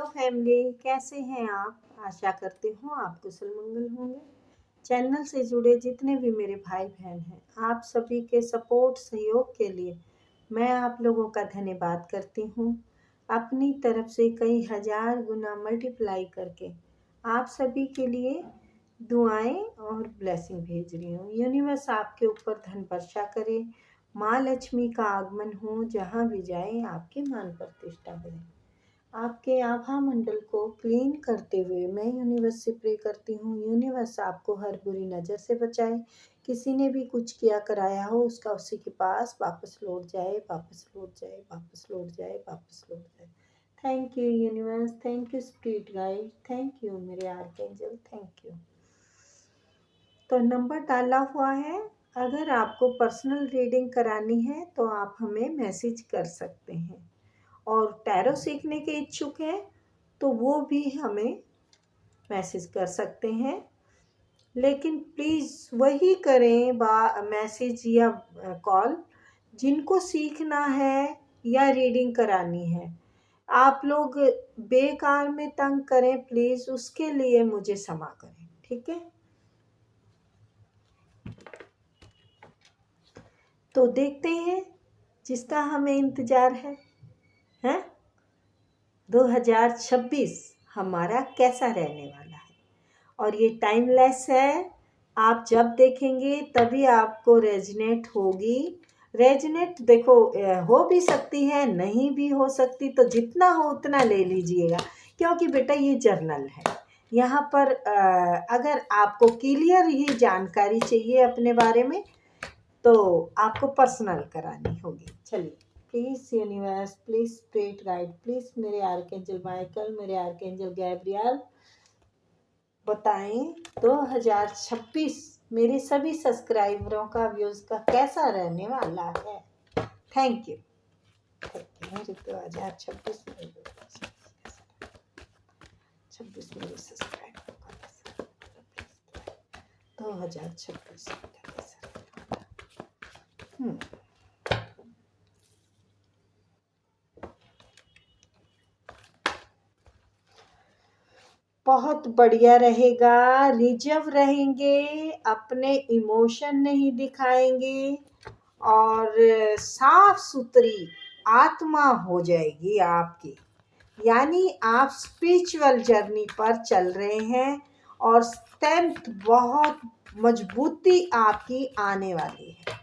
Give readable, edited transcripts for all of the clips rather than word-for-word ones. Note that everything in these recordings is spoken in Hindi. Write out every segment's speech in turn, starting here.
फैमिली, कैसे हैं आप? आशा करती हूँ आप कुशल मंगल होंगे। चैनल से जुड़े जितने भी मेरे भाई बहन हैं, आप सभी के सपोर्ट सहयोग के लिए मैं आप लोगों का धन्यवाद करती हूँ। अपनी तरफ से कई हजार गुना मल्टीप्लाई करके आप सभी के लिए दुआएं और ब्लेसिंग भेज रही हूँ। यूनिवर्स आपके ऊपर धन वर्षा करे, माँ लक्ष्मी का आगमन हो, जहाँ भी जाए आपकी मान प्रतिष्ठा बढ़े। आपके आभा मंडल को क्लीन करते हुए मैं यूनिवर्स से प्रे करती हूँ, यूनिवर्स आपको हर बुरी नज़र से बचाए। किसी ने भी कुछ किया कराया हो उसका उसी के पास वापस लौट जाए, वापस लौट जाए, वापस लौट जाए, वापस लौट जाए। Thank you universe, thank you spirit guide, thank you मेरे आर्कएंजल, थैंक यू। तो नंबर डाला हुआ है, अगर आपको पर्सनल रीडिंग करानी है तो आप हमें मैसेज कर सकते हैं। और टैरो सीखने के इच्छुक हैं तो वो भी हमें मैसेज कर सकते हैं, लेकिन प्लीज़ वही करें मैसेज या कॉल जिनको सीखना है या रीडिंग करानी है। आप लोग बेकार में तंग करें प्लीज़, उसके लिए मुझे क्षमा करें, ठीक है। तो देखते हैं जिसका हमें इंतज़ार है, हैं? 2026 हमारा कैसा रहने वाला है और ये टाइमलेस है। आप जब देखेंगे तभी आपको रेजनेट होगी। रेजनेट देखो हो भी सकती है, नहीं भी हो सकती, तो जितना हो उतना ले लीजिएगा, क्योंकि बेटा ये जर्नल है। यहाँ पर अगर आपको क्लियर ही जानकारी चाहिए अपने बारे में तो आपको पर्सनल करानी होगी। चलिए, please universe, please spirit guide, please मेरे आर्कएंजल माइकल, मेरे आर्कएंजल गैब्रियल बताएं 2026 मेरे सभी सब्सक्राइबरों का व्यूज़ का कैसा रहने वाला है। Thank you. मेरे 2026 छब्बीस मेरे सब्सक्राइबरों का कैसा 2026 का कैसा। बहुत बढ़िया रहेगा। रिजर्व रहेंगे, अपने इमोशन नहीं दिखाएंगे और साफ सुथरी आत्मा हो जाएगी आपकी। यानी आप स्पिरिचुअल जर्नी पर चल रहे हैं और स्ट्रेंथ बहुत मजबूती आपकी आने वाली है।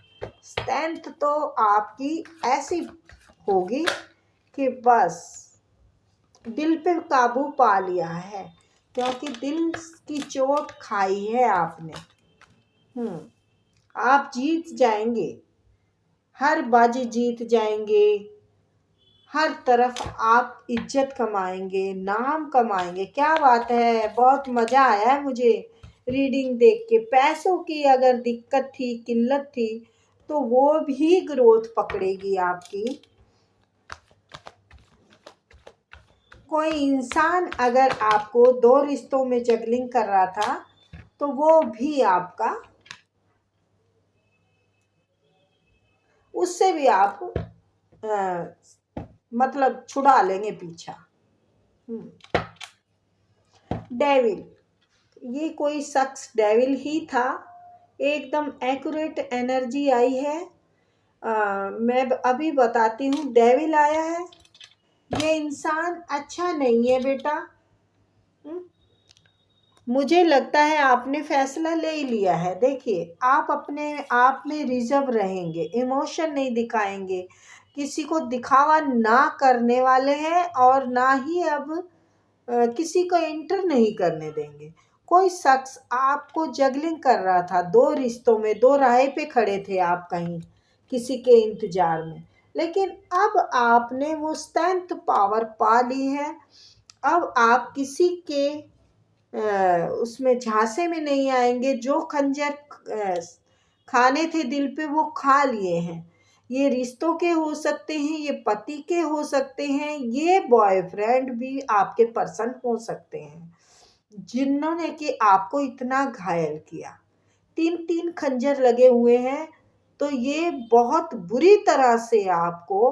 स्ट्रेंथ तो आपकी ऐसी होगी कि बस दिल पे काबू पा लिया है, क्योंकि दिल की चोट खाई है आपने। आप जीत जाएंगे, हर बाजी जीत जाएंगे, हर तरफ आप इज्जत कमाएंगे, नाम कमाएंगे। क्या बात है, बहुत मज़ा आया है मुझे रीडिंग देख के। पैसों की अगर दिक्कत थी, किल्लत थी, तो वो भी ग्रोथ पकड़ेगी आपकी। कोई इंसान अगर आपको 2 रिश्तों में जगलिंग कर रहा था तो वो भी आपका, उससे भी आप मतलब छुड़ा लेंगे पीछा। डेविल, ये कोई शख्स डेविल ही था। एकदम एक्यूरेट एनर्जी आई है। मैं अभी बताती हूँ, डेविल आया है। ये इंसान अच्छा नहीं है बेटा। मुझे लगता है आपने फैसला ले लिया है। देखिए, आप अपने आप में रिजर्व रहेंगे, इमोशन नहीं दिखाएंगे, किसी को दिखावा ना करने वाले हैं और ना ही अब किसी को इंटर नहीं करने देंगे। कोई शख्स आपको जगलिंग कर रहा था 2 रिश्तों में, 2 राह पे खड़े थे आप कहीं किसी के इंतजार में, लेकिन अब आपने वो स्ट्रेंथ पावर पा ली है। अब आप किसी के उसमें झांसे में नहीं आएंगे। जो खंजर खाने थे दिल पे वो खा लिए हैं। ये रिश्तों के हो सकते हैं, ये पति के हो सकते हैं, ये बॉयफ्रेंड भी आपके पर्सन हो सकते हैं जिन्होंने कि आपको इतना घायल किया। 3-3 खंजर लगे हुए हैं, तो ये बहुत बुरी तरह से आपको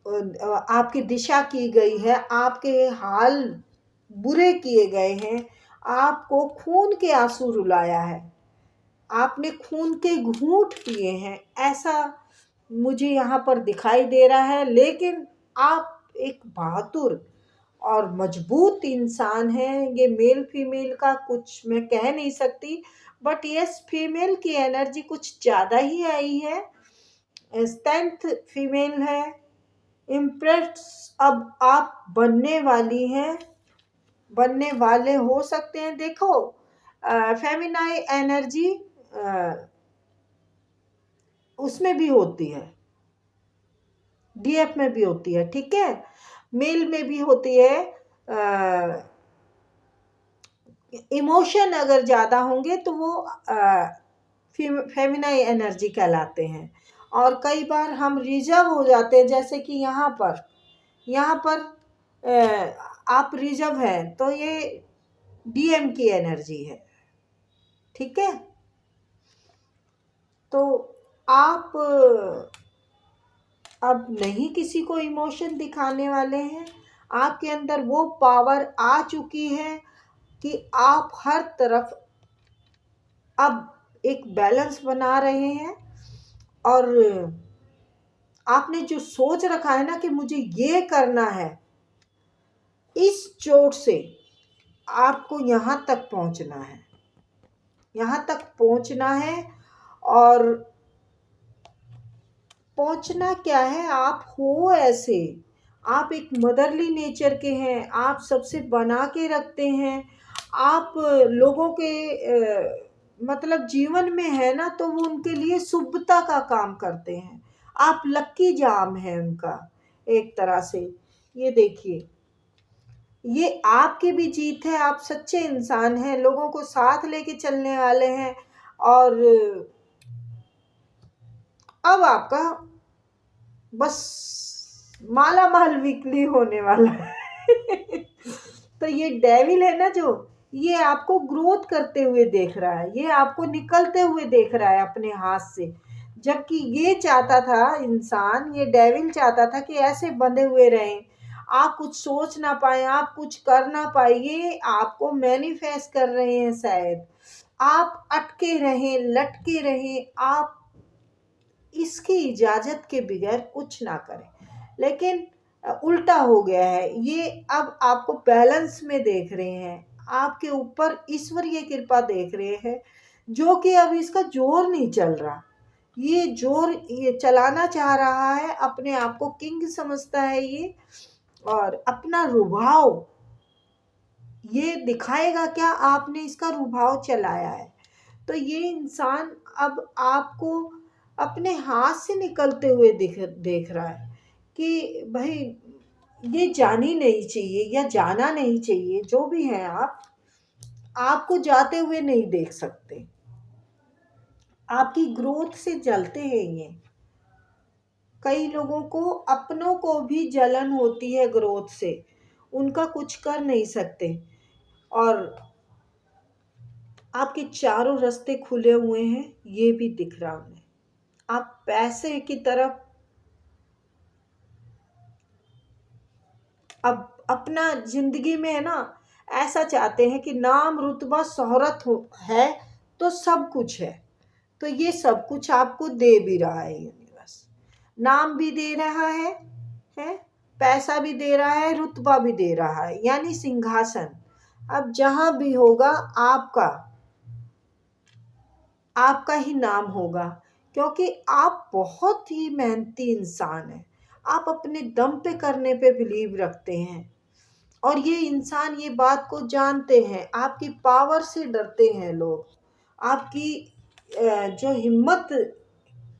आपकी दिशा की गई है, आपके हाल बुरे किए गए हैं, आपको खून के आंसू रुलाया है, आपने खून के घूंट पिए हैं, ऐसा मुझे यहाँ पर दिखाई दे रहा है। लेकिन आप एक बहादुर और मजबूत इंसान हैं। ये मेल फीमेल का कुछ मैं कह नहीं सकती, बट यस, फीमेल की एनर्जी कुछ ज़्यादा ही आई है। स्ट्रेंथ फीमेल है। इम्प्रेस अब आप बनने वाली हैं, बनने वाले हो सकते हैं। देखो, फेमिनाइन एनर्जी उसमें भी होती है, डीएफ में भी होती है, ठीक है, मेल में भी होती है। इमोशन अगर ज़्यादा होंगे तो वो फेमिनाइन एनर्जी कहलाते हैं। और कई बार हम रिजर्व हो जाते हैं, जैसे कि यहाँ पर आप रिजर्व हैं, तो ये डीएम की एनर्जी है, ठीक है। तो आप अब नहीं किसी को इमोशन दिखाने वाले हैं। आपके अंदर वो पावर आ चुकी है कि आप हर तरफ अब एक बैलेंस बना रहे हैं। और आपने जो सोच रखा है ना कि मुझे ये करना है, इस चोट से आपको यहाँ तक पहुँचना है, यहाँ तक पहुँचना है। और पहुँचना क्या है, आप हो ऐसे, आप एक मदरली नेचर के हैं, आप सबसे बना के रखते हैं, आप लोगों के मतलब जीवन में है ना, तो वो उनके लिए शुभता का काम करते हैं। आप लक्की जाम है उनका एक तरह से। ये देखिए, ये आपकी भी जीत है। आप सच्चे इंसान हैं, लोगों को साथ लेके चलने वाले हैं। और अब आपका बस माला माल वीकली होने वाला है। तो ये डेविल है ना, जो ये आपको ग्रोथ करते हुए देख रहा है, ये आपको निकलते हुए देख रहा है अपने हाथ से। जबकि ये चाहता था इंसान, ये डेविल चाहता था कि ऐसे बंधे हुए रहें, आप कुछ सोच ना पाए, आप कुछ कर ना पाए। ये आपको मैनिफेस्ट कर रहे हैं शायद, आप अटके रहें, लटके रहें, आप इसकी इजाज़त के बगैर कुछ ना करें। लेकिन उल्टा हो गया है ये। अब आपको बैलेंस में देख रहे हैं, आपके ऊपर ईश्वरीय कृपा देख रहे हैं, जो कि अब इसका जोर नहीं चल रहा। ये जोर ये चलाना चाह रहा है, अपने आप को किंग समझता है ये, और अपना रुझाव ये दिखाएगा क्या आपने इसका रुझाव चलाया है। तो ये इंसान अब आपको अपने हाथ से निकलते हुए देख रहा है कि भाई ये जानी नहीं चाहिए या जाना नहीं चाहिए। जो भी है, आप आपको जाते हुए नहीं देख सकते, आपकी ग्रोथ से जलते हैं ये। कई लोगों को अपनों को भी जलन होती है ग्रोथ से, उनका कुछ कर नहीं सकते। और आपके चारों रास्ते खुले हुए हैं, ये भी दिख रहा उन्हें। आप पैसे की तरफ अब अपना जिंदगी में है ना, ऐसा चाहते हैं कि नाम रुतबा शोहरत हो है तो सब कुछ है। तो ये सब कुछ आपको दे भी रहा है यूनिवर्स, नाम भी दे रहा है, पैसा भी दे रहा है, रुतबा भी दे रहा है, यानी सिंहासन। अब जहां भी होगा आपका आपका ही नाम होगा, क्योंकि आप बहुत ही मेहनती इंसान हैं। आप अपने दम पे करने पे बिलीव रखते हैं, और ये इंसान ये बात को जानते हैं। आपकी पावर से डरते हैं लोग, आपकी जो हिम्मत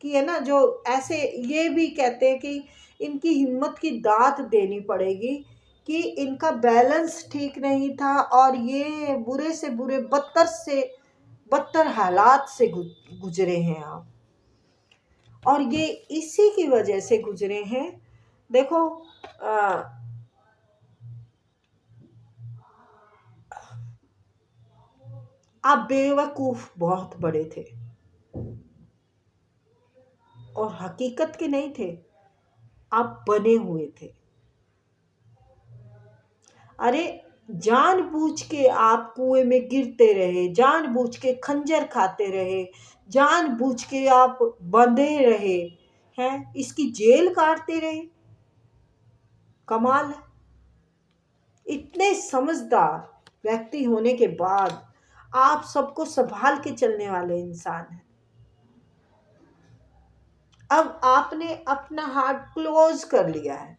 की है ना, जो ऐसे ये भी कहते हैं कि इनकी हिम्मत की दात देनी पड़ेगी, कि इनका बैलेंस ठीक नहीं था, और ये बुरे से बुरे बदतर से बदतर हालात से गुजरे हैं आप। और ये इसी की वजह से गुजरे हैं। देखो, आप बेवकूफ बहुत बड़े थे और हकीकत के नहीं थे। आप बने हुए थे। अरे जानबूझ के आप कुएं में गिरते रहे, जानबूझ के खंजर खाते रहे, जानबूझ के आप बंधे रहे हैं, इसकी जेल काटते रहे। कमाल है। इतने समझदार व्यक्ति होने के बाद आप सबको संभाल के चलने वाले इंसान हैं। अब आपने अपना हार्ट क्लोज कर लिया है,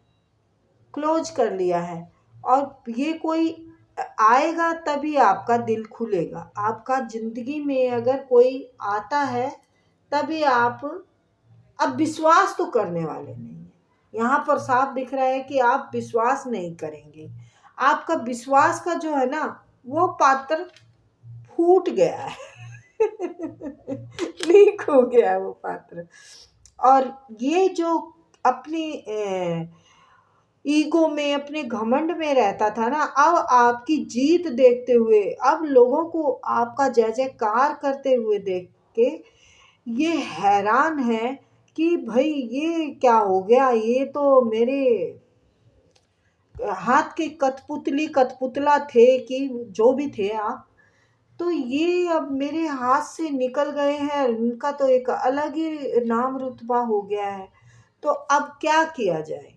क्लोज कर लिया है, और ये कोई आएगा तभी आपका दिल खुलेगा। आपका जिंदगी में अगर कोई आता है तभी आप अब विश्वास तो करने वाले नहीं है। यहाँ पर साफ दिख रहा है कि आप विश्वास नहीं करेंगे। आपका विश्वास का जो है ना वो पात्र फूट गया है लीक हो गया है वो पात्र। और ये जो अपनी ईगो में, अपने घमंड में रहता था ना, अब आपकी जीत देखते हुए, अब लोगों को आपका जय जयकार करते हुए देख के ये हैरान है कि भाई ये क्या हो गया, ये तो मेरे हाथ के कठपुतली कठपुतला थे कि जो भी थे आप, तो ये अब मेरे हाथ से निकल गए हैं, उनका तो एक अलग ही नाम रुतबा हो गया है। तो अब क्या किया जाए,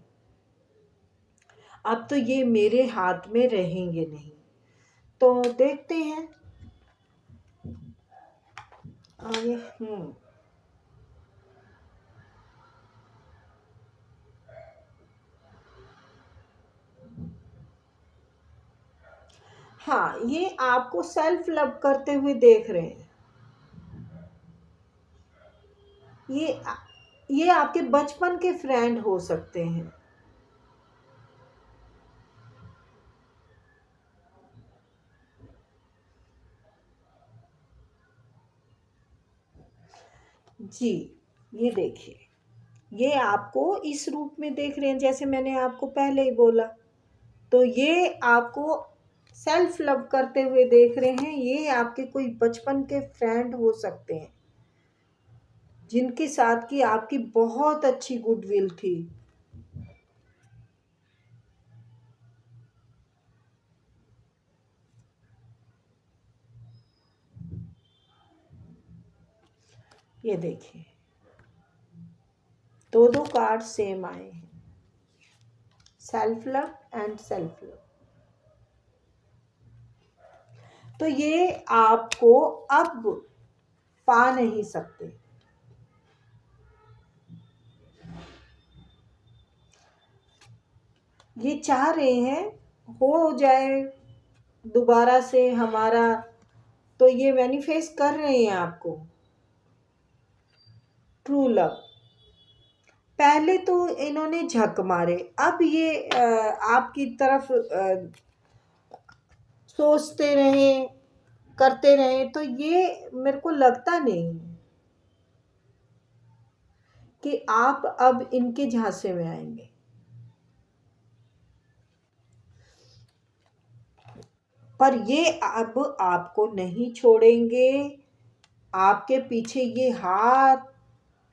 अब तो ये मेरे हाथ में रहेंगे नहीं। तो देखते हैं आगे। हाँ, ये आपको सेल्फ लव करते हुए देख रहे हैं। ये ये आपके बचपन के फ्रेंड हो सकते हैं। जी, ये देखिए, ये आपको इस रूप में देख रहे हैं जैसे मैंने आपको पहले ही बोला। तो ये आपको सेल्फ लव करते हुए देख रहे हैं। ये आपके कोई बचपन के फ्रेंड हो सकते हैं जिनके साथ की आपकी बहुत अच्छी गुडविल थी। ये देखिए, दो दो कार्ड सेम आए हैं, self love and self love. तो ये आपको अब पा नहीं सकते। ये चाह रहे हैं हो जाए दोबारा से हमारा, तो ये मैनिफेस्ट कर रहे हैं आपको ट्रू लव। पहले तो इन्होंने झक मारे, अब ये आपकी तरफ सोचते रहे, करते रहे, तो ये मेरे को लगता नहीं कि आप अब इनके झांसे में आएंगे। पर ये अब आपको नहीं छोड़ेंगे, आपके पीछे ये हाथ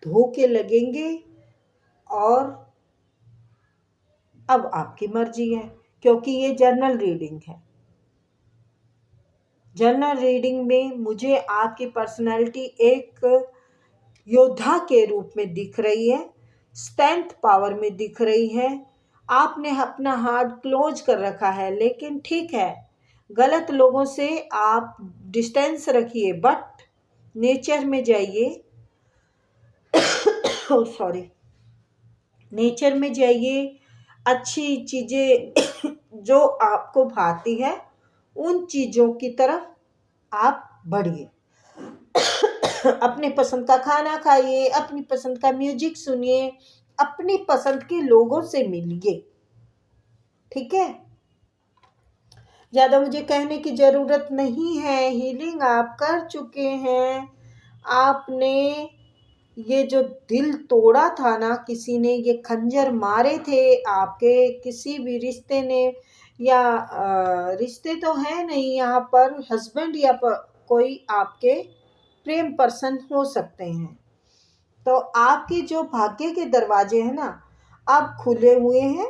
धो के लगेंगे। और अब आपकी मर्जी है, क्योंकि ये जर्नल रीडिंग है। जर्नल रीडिंग में मुझे आपकी पर्सनैलिटी एक योद्धा के रूप में दिख रही है, स्ट्रेंथ पावर में दिख रही है। आपने अपना हार्ट क्लोज कर रखा है, लेकिन ठीक है, गलत लोगों से आप डिस्टेंस रखिए, बट नेचर में जाइए सॉरी, नेचर में जाइए, अच्छी चीज़ें जो आपको भाती है उन चीज़ों की तरफ आप बढ़िए। अपने पसंद का खाना खाइए, अपनी पसंद का म्यूजिक सुनिए, अपनी पसंद के लोगों से मिलिए। ठीक है, ज़्यादा मुझे कहने की ज़रूरत नहीं है, हीलिंग आप कर चुके हैं। आपने ये जो दिल तोड़ा था ना, किसी ने ये खंजर मारे थे आपके किसी भी रिश्ते ने, या रिश्ते तो है नहीं यहाँ पर, हस्बैंड या कोई आपके प्रेम पर्सन हो सकते हैं। तो आपके जो भाग्य के दरवाजे हैं ना, अब खुले हुए हैं।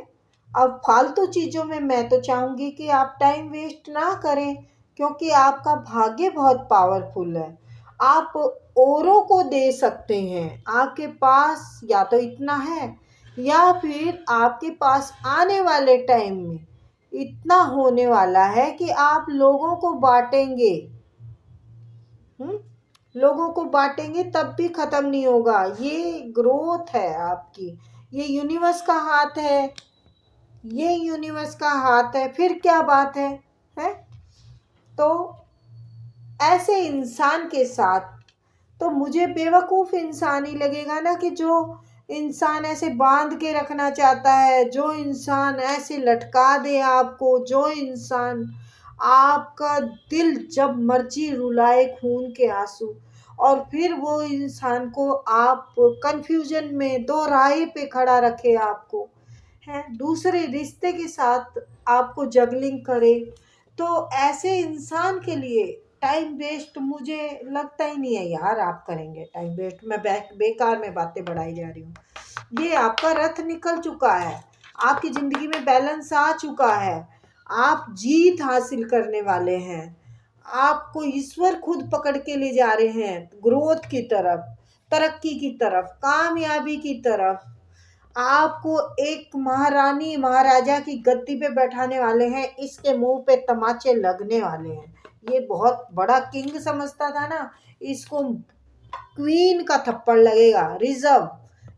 अब फालतू चीज़ों में मैं तो चाहूँगी कि आप टाइम वेस्ट ना करें, क्योंकि आपका भाग्य बहुत पावरफुल है। आप औरों को दे सकते हैं। आपके पास या तो इतना है, या फिर आपके पास आने वाले टाइम में इतना होने वाला है कि आप लोगों को बांटेंगे। लोगों को बांटेंगे तब भी खत्म नहीं होगा। ये ग्रोथ है आपकी, ये यूनिवर्स का हाथ है, ये यूनिवर्स का हाथ है। फिर क्या बात है? तो ऐसे इंसान के साथ तो मुझे बेवकूफ़ इंसान ही लगेगा ना, कि जो इंसान ऐसे बांध के रखना चाहता है, जो इंसान ऐसे लटका दे आपको, जो इंसान आपका दिल जब मर्जी रुलाए खून के आंसू, और फिर वो इंसान को आप कंफ्यूजन में दो राह पे खड़ा रखे आपको, है दूसरे रिश्ते के साथ आपको जगलिंग करे। तो ऐसे इंसान के लिए टाइम वेस्ट मुझे लगता ही नहीं है यार आप करेंगे टाइम वेस्ट। मैं बेकार में बातें बढ़ाई जा रही हूँ। ये आपका रथ निकल चुका है, आपकी ज़िंदगी में बैलेंस आ चुका है, आप जीत हासिल करने वाले हैं। आपको ईश्वर खुद पकड़ के ले जा रहे हैं ग्रोथ की तरफ, तरक्की की तरफ, कामयाबी की तरफ। आपको एक महारानी महाराजा की गद्दी पे बैठाने वाले हैं, इसके मुंह पे तमाचे लगने वाले हैं। ये बहुत बड़ा किंग समझता था ना, इसको क्वीन का थप्पड़ लगेगा। रिजर्व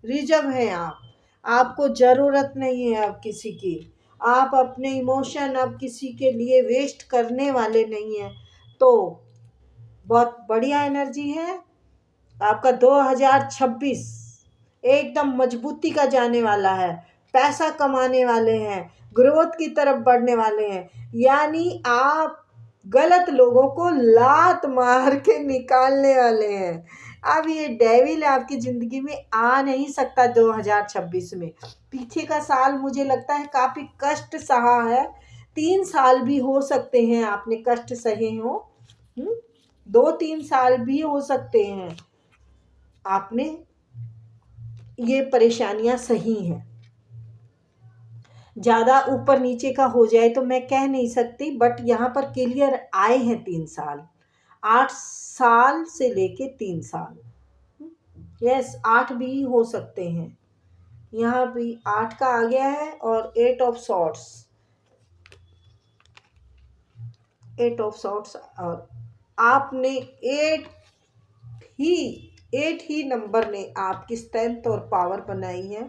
रिजर्व हैं आप, आपको ज़रूरत नहीं है अब किसी की। आप अपने इमोशन अब किसी के लिए वेस्ट करने वाले नहीं हैं। तो बहुत बढ़िया एनर्जी है आपका। 2026 एकदम मजबूती का जाने वाला है, पैसा कमाने वाले हैं, ग्रोथ की तरफ बढ़ने वाले हैं। यानी आप गलत लोगों को लात मार के निकालने वाले हैं। अब ये डेविल आपकी ज़िंदगी में आ नहीं सकता 2026 में। पीछे का साल मुझे लगता है काफ़ी कष्ट सहा है। 3 साल भी हो सकते हैं आपने कष्ट सहे हो, 2-3 साल भी हो सकते हैं आपने ये परेशानियां सही हैं। ज़्यादा ऊपर नीचे का हो जाए तो मैं कह नहीं सकती, बट यहाँ पर क्लियर आए हैं 3 साल, 8 साल से लेके 3 साल। यस, 8 भी हो सकते हैं। यहाँ भी 8 का आ गया है, और 8 ऑफ सॉर्ट्स, 8 ऑफ सॉर्ट्स। और आपने 8 ही नंबर ने आपकी स्ट्रेंथ और पावर बनाई है।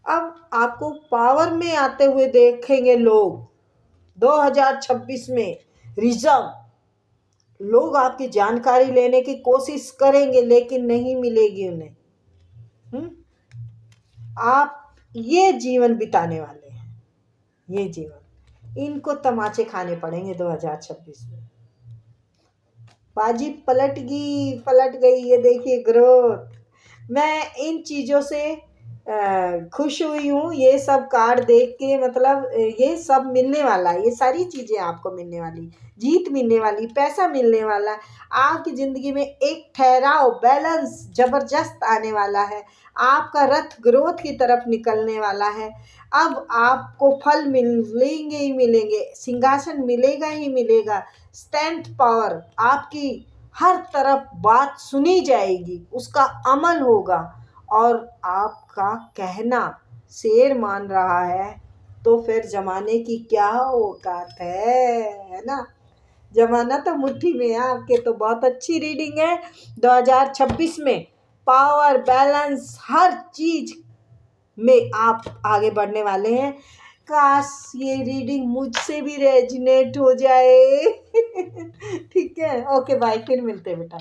अब आपको पावर में आते हुए देखेंगे लोग 2026 में। रिजर्व लोग आपकी जानकारी लेने की कोशिश करेंगे, लेकिन नहीं मिलेगी उन्हें। आप ये जीवन बिताने वाले हैं, ये जीवन इनको तमाचे खाने पड़ेंगे 2026 में। बाजी पलट गई, ये देखिए ग्रोथ। मैं इन चीज़ों से खुश हुई हूँ, ये सब कार्ड देख के। मतलब ये सब मिलने वाला है, ये सारी चीज़ें आपको मिलने वाली, जीत मिलने वाली, पैसा मिलने वाला। आपकी ज़िंदगी में एक ठहराव, बैलेंस ज़बरदस्त आने वाला है। आपका रथ ग्रोथ की तरफ निकलने वाला है। अब आपको फल मिलेंगे ही मिलेंगे, सिंहासन मिलेगा ही मिलेगा। स्ट्रेंथ पावर आपकी हर तरफ बात सुनी जाएगी, उसका अमल होगा, और आपका कहना शेर मान रहा है तो फिर जमाने की क्या औकात है ना। जमाना तो मुट्ठी में है आपके। तो बहुत अच्छी रीडिंग है 2026 में। पावर, बैलेंस, हर चीज में आप आगे बढ़ने वाले हैं। काश ये रीडिंग मुझसे भी रेजिनेट हो जाए। ठीक है, ओके बाय, फिर मिलते हैं बेटा।